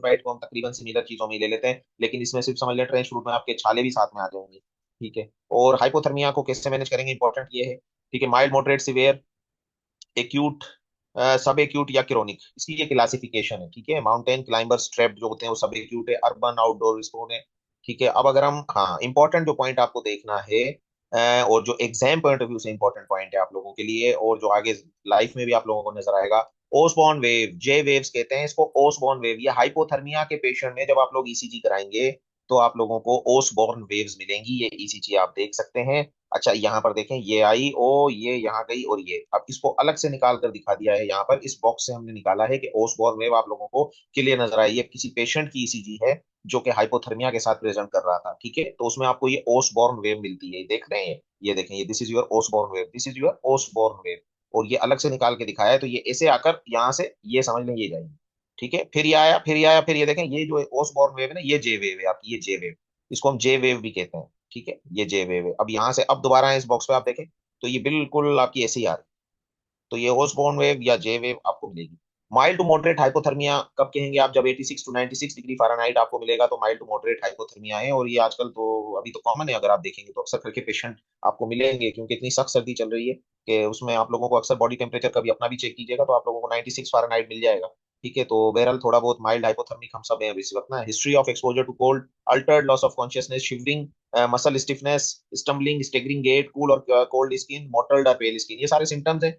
बाइट को हम तकरीबन सिमिलर चीजों में ही ले लेते हैं, लेकिन इसमें सिर्फ समझ लें ट्रेंच फ्रूट में आपके छाले भी साथ में आ जाएंगे, ठीक है। और हाइपोथर्मिया को कैसे मैनेज करेंगे, इंपॉर्टेंट ये है, ठीक है, माइल्ड, मॉडरेट, सिवियर, एक्यूट, सब एक्यूट या क्रोनिक, इसकी ये क्लासिफिकेशन है, ठीक है। माउंटेन क्लाइंबर स्ट्रेप जो होते हैं वो सब एक्यूट है, अर्बन आउटडोर रिस्पॉन्ड है, ठीक है। अब अगर हम, हाँ इंपॉर्टेंट जो पॉइंट आपको देखना है, और जो एग्जाम पॉइंट ऑफ व्यू से इंपॉर्टेंट पॉइंट है आप लोगों के लिए, और जो आगे लाइफ में भी आप लोगों को नजर आएगा, ओसबॉर्न वेव, जे वेव्स कहते हैं इसको, ओसबॉर्न वेव, या हाइपोथर्मिया के पेशेंट में जब आप लोग ईसीजी कराएंगे तो आप लोगों को ओसबॉर्न वेव्स मिलेंगी, ये ईसीजी आप देख सकते हैं। अच्छा यहाँ पर देखें, ये आई ओ, ये यहाँ गई, और ये अब इसको अलग से निकाल कर दिखा दिया है, यहाँ पर इस बॉक्स से हमने निकाला है कि ओसबॉर्न वेव आप लोगों को क्लियर नजर आई, ये किसी पेशेंट की ईसीजी है जो कि हाइपोथर्मिया के साथ प्रेजेंट कर रहा था, ठीक है। तो उसमें आपको ये ओसबॉर्न वेव मिलती है, देख रहे हैं, ये देखें, ये this is your Osborne wave, this is your Osborne wave, और ये अलग से निकाल के दिखाया है, तो ये ऐसे आकर यहाँ से ये समझ लें ये जाएगी, ठीक है। फिर ये आया, फिर ये आया, फिर ये देखें, ये जो ओसबॉर्न वेव है ना, ये जे वेव है आपकी, ये जे वेव, इसको हम जे वेव भी कहते हैं, ठीक है, ये जे वेव है। अब यहाँ से अब दोबारा इस बॉक्स पे आप देखें तो ये बिल्कुल आपकी ऐसी आ रही, तो ये ओसबॉर्न वेव या जे वेव आपको मिलेगी। माइल्ड टू मॉडरेट हाइपोथर्मिया कब कहेंगे आप, जब 86 टू 96 डिग्री फ़ारेनहाइट आपको मिलेगा तो माइल्ड टू मॉडरेट हाइपोथर्मिया है, और ये आजकल तो अभी तो कॉमन है, अगर आप देखेंगे तो अक्सर करके पेशेंट आपको मिलेंगे, क्योंकि इतनी सख्त सर्दी चल रही है कि उसमें आप लोगों को अक्सर बॉडी टेम्परेचर कभी अपना भी चेक कीजिएगा तो आप लोगों को 96 फ़ारेनहाइट मिल जाएगा, ठीक है। तो बहरहाल थोड़ा बहुत माइल्ड हाइपोथर्मिक हम सब हैं अभी इस वक्त ना। History of exposure to cold, altered loss of consciousness, shivering, muscle stiffness, stumbling, staggering gait, cool और कोल्ड स्किन, मॉटल्ड और पेल स्किन, ये सारे सिम्टम्स हैं।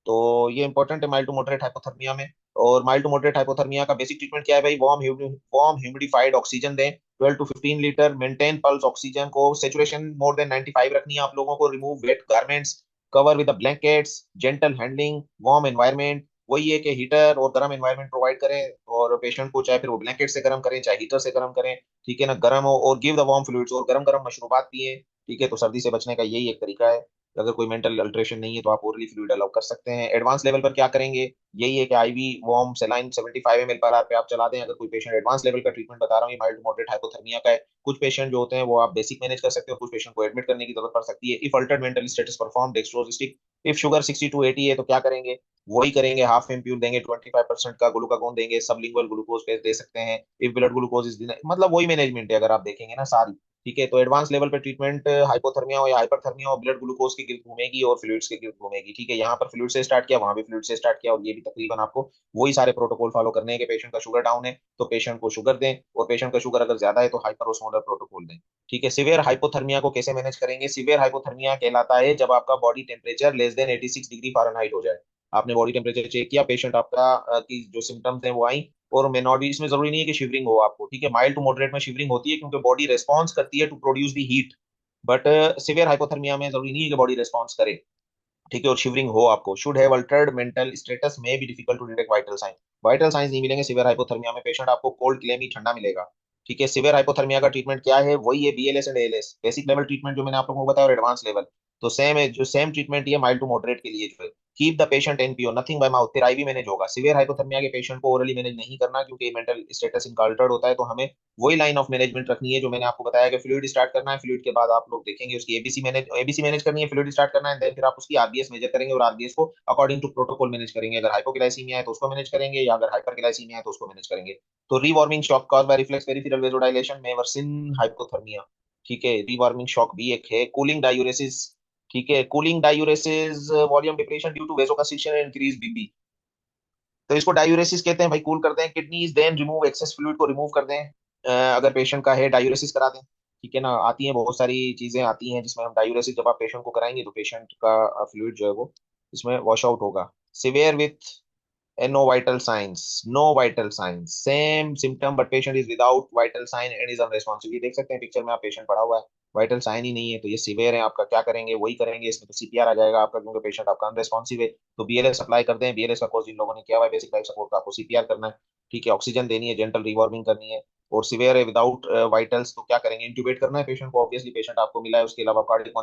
तो ये इंपॉर्टेंट है माइल्ड टू मॉडरेट हाइपोथर्मिया में। और माइल्ड टू मॉडरेट हाइपोथर्मिया का बेसिक ट्रीटमेंट क्या है भाई, वार्म ह्यूमिडिफाइड ऑक्सीजन दें 12 to 15 litre, maintain pulse oxygen को, सेचुरेशन मोर देन 95 रखनी है आप लोगों को, remove wet garments, cover with blankets, gentle handling, warm environment, वही है कि हीटर और गर्म एनवायरनमेंट प्रोवाइड करें, और पेशेंट को चाहे फिर वो ब्लैंकेट से गर्म करें चाहे हीटर से गर्म करें, ठीक है ना, गर्म हो, और गिव द वार्म फ्लूइड्स, और गर्म गर्म मशरूबात पिए, ठीक है। तो सर्दी से बचने का यही एक तरीका है। अगर कोई मेंटल अल्ट्रेशन नहीं है तो आप ओरली फ्लूइड अलाउ कर सकते हैं। एडवांस लेवल पर क्या करेंगे, यही है कि आईवी वार्म सेलाइन 75 ml पर आर पे आप चला दें, अगर कोई पेशेंट, एडवांस लेवल का ट्रीटमेंट बता रहा हूँ, ये माइल्ड मॉडरेट हाइपोथर्मिया का है। कुछ पेशेंट जो होते हैं वो आप बेसिक मैनेज कर सकते हो, कुछ पेशेंट को एडमिट करने की जरूरत पड़ सकती है। If altered mental status perform dextrose stick, if sugar 60 to 80 है तो क्या करेंगे, वही करेंगे, हाफ एम्प्यूल देंगे, 25% का ग्लूकागोन देंगे, सबलिंगुअल ग्लूकोज पे दे सकते हैं, इफ ब्लड ग्लूकोज इज, मतलब वही मैनेजमेंट है अगर आप देखेंगे ना सारी, ठीक है। तो एडवांस लेवल पे ट्रीटमेंट हाइपोथर्मिया हो या हाइपरथर्मिया हो, ब्लड ग्लूकोज के गिर्द घूमेगी और फ्लूइड्स के गिर्द घूमेगी, ठीक है। यहाँ पर फ्लूइड से स्टार्ट किया, वहां भी फ्लूइड से स्टार्ट किया, और ये भी तकरीबन आपको वही सारे प्रोटोकॉल फॉलो करने हैं कि पेशेंट का शुगर डाउन है तो पेशेंट को शुगर दें, और पेशेंट का शुगर अगर ज्यादा है तो हाइपरोस्मोलर प्रोटोकॉल दें, ठीक है। सिवियर हाइपोथर्मिया को कैसे मैनेज करेंगे, सिवियर हाइपोथर्मिया कहलाता है जब आपका body temperature less than 86 degree Fahrenheit हो जाए। आपने बॉडी टेम्परेचर चेक किया, पेशेंट आपका की जो सिम्टम्स हैं वो आई, और मेनॉडी, इसमें जरूरी नहीं है कि शिवरिंग हो आपको, ठीक है। माइल्ड टू मॉडरेट में शिवरिंग होती है क्योंकि बॉडी रेस्पॉन्स करती है to produce the heat, but severe hypothermia में जरूरी नहीं है कि बॉडी रेस्पॉन्स करे, ठीक है, और शिवरिंग हो आपको। Should have altered mental status, may be difficult to detect vital sign, vital signs नहीं मिलेंगे सिवियर हाइपोथर्मिया में, पेशेंट आपको कोल्ड क्लेमी ठंडा मिलेगा, ठीक है। सिवियर हाइपोथर्मिया का ट्रीटमेंट क्या है, वही है BLS and ALS, basic level treatment जो मैंने आप लोगों को बताया, और एडवांस लेवल। तो सेम है, जो सेम ट्रीटमेंट ये माइल्ड टू मॉडरेट के लिए जो है, keep the patient NPO, nothing bye mouth, तेरा आईवी मैनेज होगा। सिवियर हाइपोथर्मिया के पेशेंट को ओरली मैनेज नहीं करना, क्योंकि मेंटल स्टेटस इनका अल्टर्ड होता है। तो हमें वही लाइन ऑफ मैनेजमेंट रखनी है जो मैंने आपको बताया कि फ्लूइड स्टार्ट करना है, फ्लूइड के बाद आप लोग देखेंगे उसकी एबीसी मैनेज करनी है, फ्लूइड स्टार्ट करना है, देन फिर आप उसकी आरबीएस मेजर करेंगे और आरबीएस को अकॉर्डिंग टू प्रोटोकॉल मैनेज करेंगे। अगर हाइपोग्लाइसीमिया है तो उसको मैनेज करेंगे, या अगर हाइपरग्लाइसीमिया है तो उसको मैनेज करेंगे। तो rewarming shock cause by reflex peripheral vasodilation में वर्सिन हाइपोथर्मिया, ठीक है। रीवार्मिंग शॉक भी एक है। कूलिंग डायूरेसिस, ठीक है, cooling diuresis volume depletion due to vasoconstriction and increase BP. तो इसको डायूरेसिस कहते हैं भाई, कूल करते हैं kidneys, then remove excess fluid को रिमूव कर दें। अगर पेशेंट का है डायूरेसिस करा दें, ठीक है ना। आती हैं बहुत सारी चीजें आती हैं जिसमें हम डायूरेसिस जब आप पेशेंट को कराएंगे तो पेशेंट का फ्लूइड जो है वो इसमें वॉश आउट होगा। Severe with and no vital signs, no vital signs, same symptom but patient is without vital sign and is unresponsive। ये देख सकते हैं पिक्चर में, आप पेशेंट पड़ा हुआ है, वाइटल साइन ही नहीं है, तो ये सीवियर है आपका। क्या करेंगे, वही करेंगे इसमें, तो सीपीआर आ जाएगा आपका, क्योंकि पेशेंट आपका अनरेस्पॉन्सिव है। तो बीएलएस अप्लाई करते हैं, बीएलएस का कोर्स जिन लोगों ने किया हुआ है बेसिक लाइफ सपोर्ट का, आपको सीपीआर करना है, ठीक है। ऑक्सीजन देनी है, जेंटल रिवॉर्मिंग करनी है। और सीवियर है विदाउट वाइटल्स, तो क्या करेंगे, इंट्यूबेट करना है पेशेंट को, ऑब्वियसली पेशेंट आपको मिला है, उसके अलावा कार्डियक